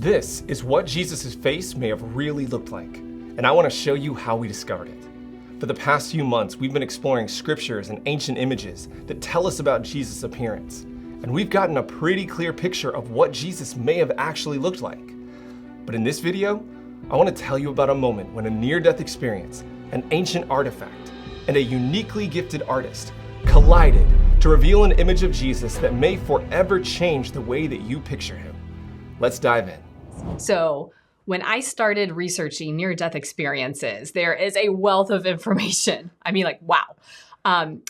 This is what Jesus' face may have really looked like, and I want to show you how we discovered it. For the past few months, we've been exploring scriptures and ancient images that tell us about Jesus' appearance, and we've gotten a pretty clear picture of what Jesus may have actually looked like. But in this video, I want to tell you about a moment when a near-death experience, an ancient artifact, and a uniquely gifted artist collided to reveal an image of Jesus that may forever change the way that you picture him. Let's dive in. So when I started researching near-death experiences, there is a wealth of information. I mean, wow.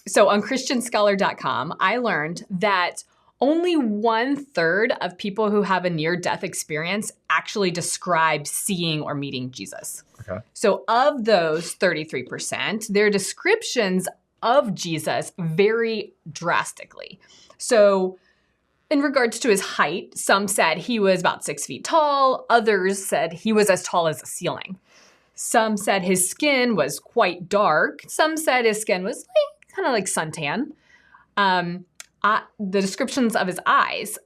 So on christianscholar.com, I learned that only 1/3 of people who have a near-death experience actually describe seeing or meeting Jesus. Okay. So of those 33%, their descriptions of Jesus vary drastically. So in regards to his height, some said he was about 6 feet tall. Others said he was as tall as the ceiling. Some said his skin was quite dark. Some said his skin was kind of like suntan. The descriptions of his eyes,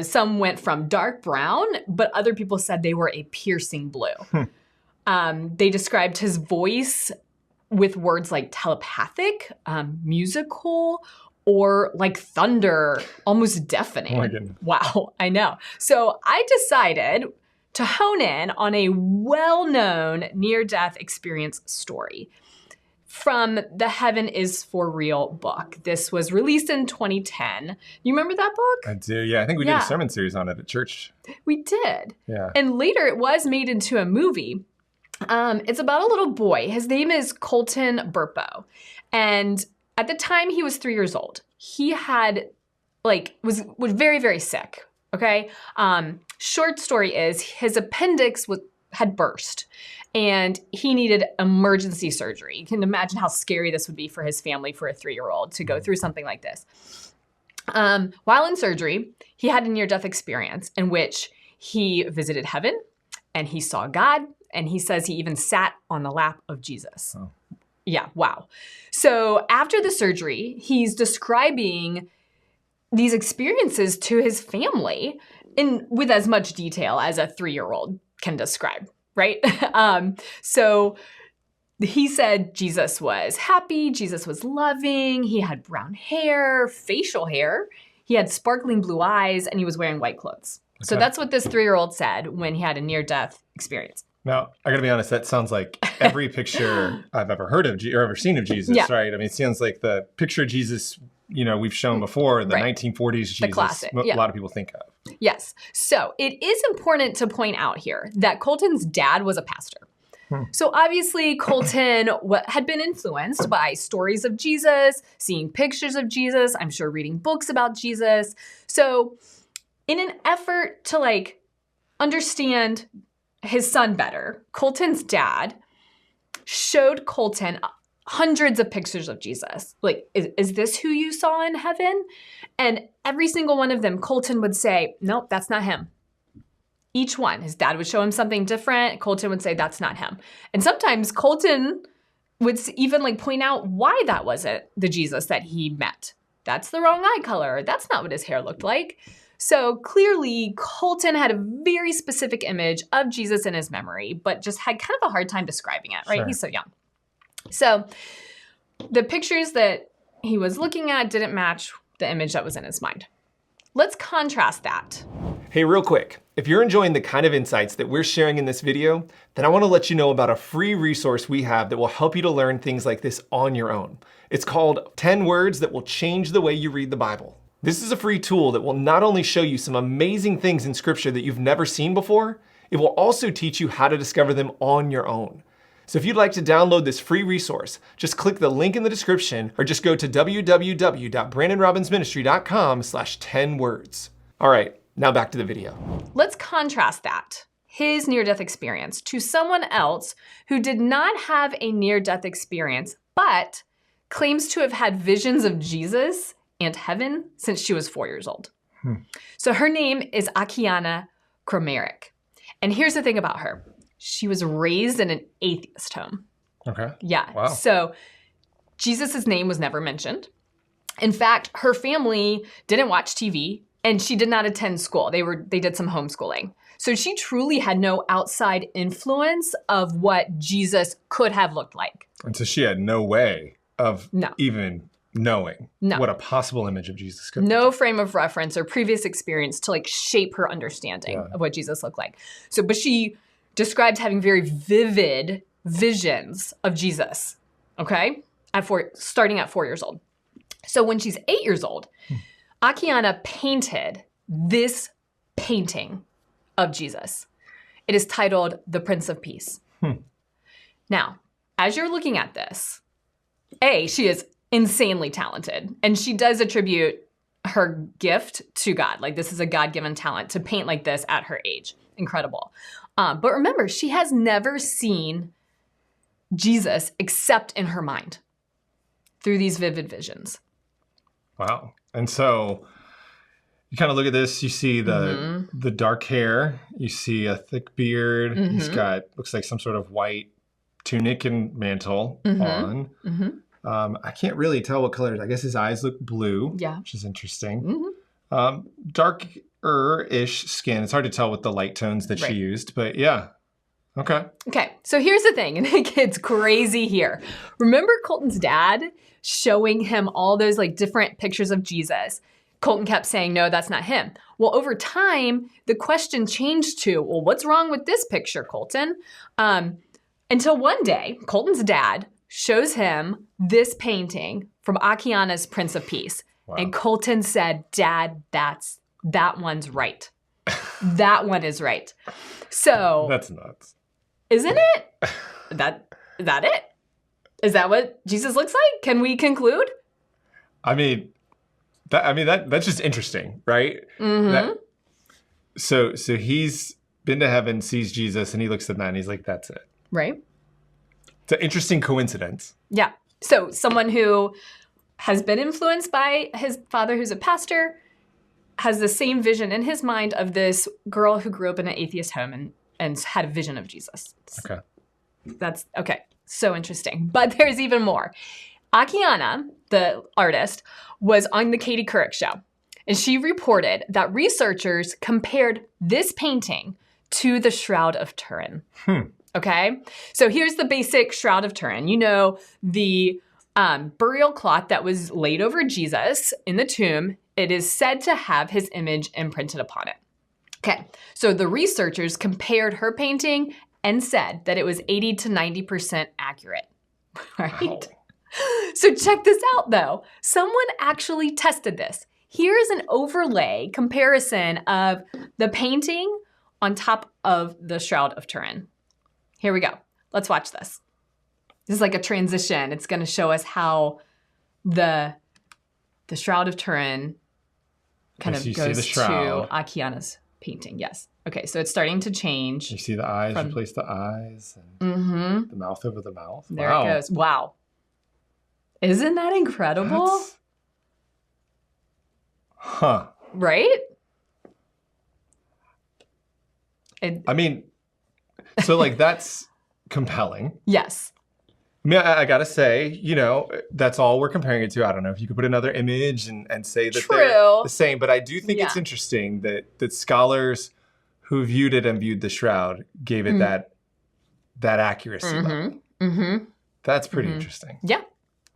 some went from dark brown, but other people said they were a piercing blue. They described his voice with words like telepathic, musical, or like thunder, almost deafening. Oh my goodness. Wow, I know. So I decided to hone in on a well-known near-death experience story from the Heaven is for Real book. This was released in 2010. You remember that book? I do, yeah. I think we did a sermon series on it at church. We did. Yeah. And later it was made into a movie. It's about a little boy. His name is Colton Burpo. And at the time he was 3 years old, he had was very, very sick. Okay. Short story is his appendix had burst and he needed emergency surgery. You can imagine how scary this would be for his family, for a 3-year-old to go through something like this. While in surgery, he had a near-death experience in which he visited heaven and he saw God, and he says he even sat on the lap of Jesus. Oh. Yeah, wow. So after the surgery, he's describing these experiences to his family with as much detail as a 3-year-old can describe, right? So he said Jesus was happy, Jesus was loving, he had brown hair, facial hair, he had sparkling blue eyes, and he was wearing white clothes. Okay. So that's what this 3-year-old said when he had a near-death experience. Now, I gotta be honest, that sounds like every picture I've ever heard of or ever seen of Jesus, right? I mean, it sounds like the picture of Jesus, we've shown before, the 1940s Jesus, the classic, a lot of people think of. Yes. So it is important to point out here that Colton's dad was a pastor. So obviously Colton had been influenced by stories of Jesus, seeing pictures of Jesus, I'm sure reading books about Jesus. So in an effort to understand his son better, Colton's dad showed Colton hundreds of pictures of Jesus. Is this who you saw in heaven? And every single one of them, Colton would say, nope, that's not him. Each one. His dad would show him something different. Colton would say, that's not him. And sometimes Colton would even point out why that wasn't the Jesus that he met. That's the wrong eye color. That's not what his hair looked like. So clearly, Colton had a very specific image of Jesus in his memory, but just had kind of a hard time describing it, right? Sure. He's so young. So the pictures that he was looking at didn't match the image that was in his mind. Let's contrast that. Hey, real quick, if you're enjoying the kind of insights that we're sharing in this video, then I want to let you know about a free resource we have that will help you to learn things like this on your own. It's called 10 Words That Will Change the Way You Read the Bible. This is a free tool that will not only show you some amazing things in Scripture that you've never seen before, it will also teach you how to discover them on your own. So if you'd like to download this free resource, just click the link in the description or just go to www.brandonrobinsministry.com/10words. All right, now back to the video. Let's contrast that, his near-death experience, to someone else who did not have a near-death experience, but claims to have had visions of Jesus and heaven since she was 4 years old. So her name is Akiane. And here's the thing about her. She was raised in an atheist home. Okay. Yeah. Wow. So Jesus' name was never mentioned. In fact, her family didn't watch TV and she did not attend school. They did some homeschooling. So she truly had no outside influence of what Jesus could have looked like. And so she had no way of even knowing what a possible image of Jesus could be. No frame of reference or previous experience to like shape her understanding of what Jesus looked like. So, but she described having very vivid visions of Jesus, okay? Starting at 4 years old. So when she's 8 years old, Akiane painted this painting of Jesus. It is titled The Prince of Peace. Now, as you're looking at this, she is insanely talented, and she does attribute her gift to God. Like, this is a God-given talent to paint like this at her age. Incredible. But remember, she has never seen Jesus except in her mind through these vivid visions. Wow. And so you kind of look at this, you see the dark hair, you see a thick beard, he's got, looks like some sort of white tunic and mantle on. I can't really tell what colors. I guess his eyes look blue, which is interesting. Darker-ish skin. It's hard to tell with the light tones that she used, but yeah. Okay, so here's the thing, and it gets crazy here. Remember Colton's dad showing him all those like different pictures of Jesus? Colton kept saying, no, that's not him. Well, over time, the question changed to, well, what's wrong with this picture, Colton? Until one day, Colton's dad shows him this painting from Akiane's Prince of Peace. Wow. And Colton said, Dad, that one's right. That one is right. So that's nuts. Isn't it? Is that it? Is that what Jesus looks like? Can we conclude? That's just interesting, right? So he's been to heaven, sees Jesus, and he looks at that and he's like, that's it. Right. It's an interesting coincidence. Yeah. So someone who has been influenced by his father, who's a pastor, has the same vision in his mind of this girl who grew up in an atheist home and had a vision of Jesus. Okay. That's okay. So interesting. But there's even more. Akiane, the artist, was on the Katie Couric show. And she reported that researchers compared this painting to the Shroud of Turin. Okay? So here's the basic Shroud of Turin. You know, the burial cloth that was laid over Jesus in the tomb, it is said to have his image imprinted upon it. Okay, so the researchers compared her painting and said that it was 80 to 90% accurate, right? Wow. So check this out, though. Someone actually tested this. Here's an overlay comparison of the painting on top of the Shroud of Turin. Here we go. Let's watch this. This is like a transition. It's going to show us how the Shroud of Turin kind of goes to Akiane's painting. Yes. Okay, so it's starting to change. You see the eyes, replace the eyes, and the mouth over the mouth. There it goes. Wow. Isn't that incredible? Right? So like that's compelling. Yes. I gotta say, that's all we're comparing it to. I don't know if you could put another image and say that they're the same, but I do think it's interesting that scholars who viewed it and viewed the Shroud gave it that accuracy level. That's pretty interesting. Yeah,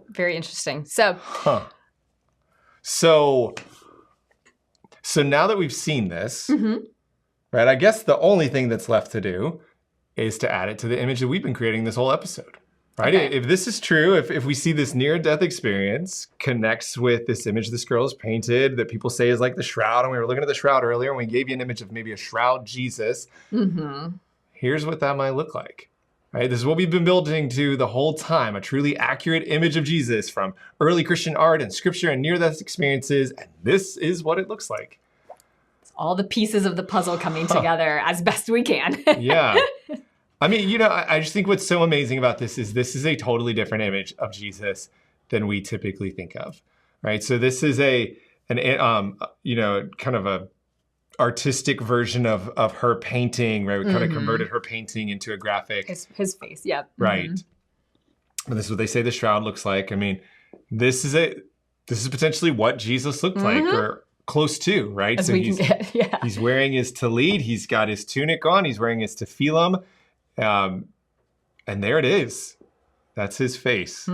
very interesting. So, so now that we've seen this, right? I guess the only thing that's left to do is to add it to the image that we've been creating this whole episode. Right? Okay. If this is true, if we see this near-death experience connects with this image this girl has painted that people say is like the Shroud, and we were looking at the Shroud earlier, and we gave you an image of maybe a Shroud Jesus, here's what that might look like. Right? This is what we've been building to the whole time, a truly accurate image of Jesus from early Christian art and scripture and near-death experiences, and this is what it looks like. It's all the pieces of the puzzle coming together as best we can. Yeah. I just think what's so amazing about this is a totally different image of Jesus than we typically think of, right? So this is kind of a artistic version of her painting, right? We kind of converted her painting into a graphic. His face, yeah. Right. And this is what they say the Shroud looks like. This is potentially what Jesus looked like, or close to, right? As we can get, yeah. He's wearing his tallit. He's got his tunic on. He's wearing his tefillin. And there it is. That's his face.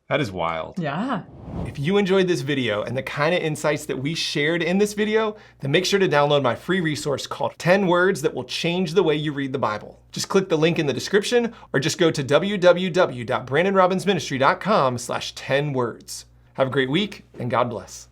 That is wild. Yeah. If you enjoyed this video and the kind of insights that we shared in this video, then make sure to download my free resource called 10 Words That Will Change the Way You Read the Bible. Just click the link in the description or just go to www.brandonrobbinsministry.com/10words. Have a great week and God bless.